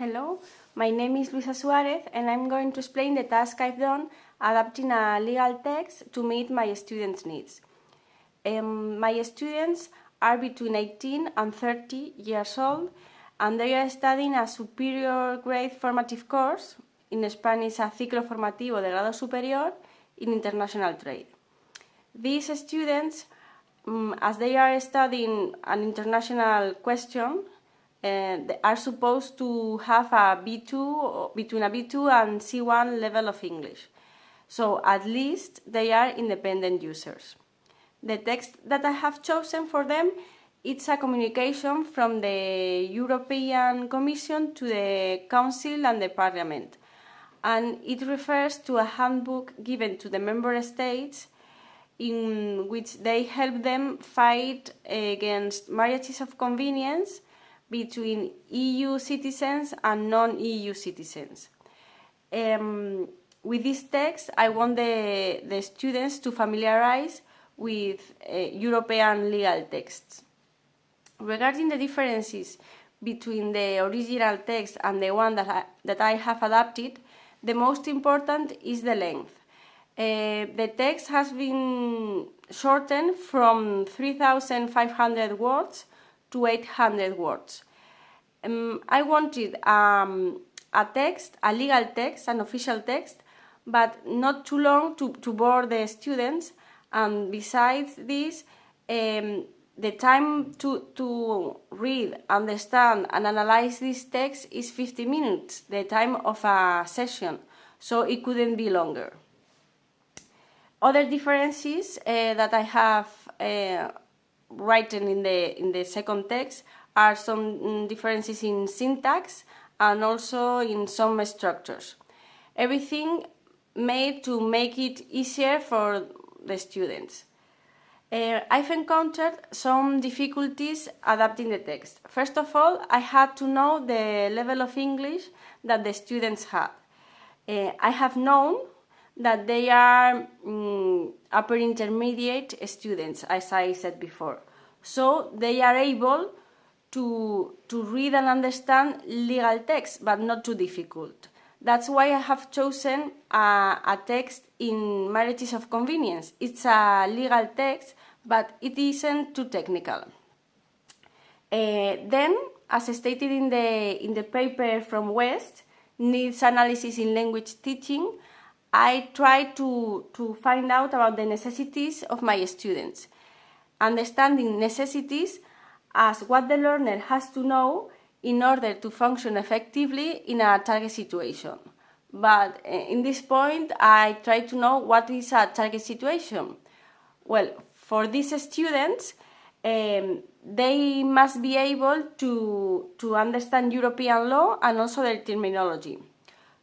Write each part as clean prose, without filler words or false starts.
Hello, my name is Luisa Suarez and I'm going to explain the task I've done adapting a legal text to meet my students' needs. My students are between 18 and 30 years old and they are studying a superior grade formative course, in Spanish a ciclo formativo de grado superior in international trade. These students, as they are studying an international question, they are supposed to have a B2, between a B2 and C1 level of English. So at least they are independent users. The text that I have chosen for them, it's a communication from the European Commission to the Council and the Parliament. And it refers to a handbook given to the member states in which they help them fight against marriages of convenience between EU citizens and non-EU citizens. With this text, I want the students to familiarize with European legal texts. Regarding the differences between the original text and the one that I have adapted, the most important is the length. The text has been shortened from 3,500 words to 800 words. I wanted a text, a legal text, an official text, but not too long to bore the students. And besides this, the time to read, understand, and analyze this text is 50 minutes, the time of a session, so it couldn't be longer. Other differences that I have written in the second text are some differences in syntax and also in some structures. Everything made to make it easier for the students. I've encountered some difficulties adapting the text. First of all, I had to know the level of English that the students had. I have known that they are upper intermediate students, as I said before. So they are able to read and understand legal text, but not too difficult. That's why I have chosen a text in marriages of convenience. It's a legal text, but it isn't too technical. Then, as stated in the paper from West, Needs Analysis in Language Teaching, I tried to find out about the necessities of my students. Understanding necessities as what the learner has to know in order to function effectively in a target situation. But in this point, I try to know what is a target situation. Well, for these students, they must be able to understand European law and also their terminology.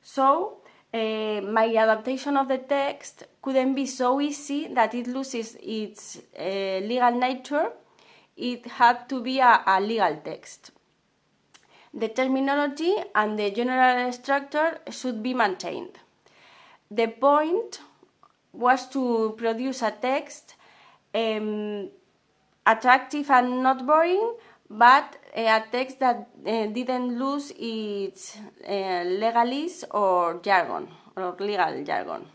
So, my adaptation of the text couldn't be so easy that it loses its legal nature. It had to be a legal text. The terminology and the general structure should be maintained. The point was to produce a text attractive and not boring, but a text that didn't lose its legalese or jargon, or legal jargon.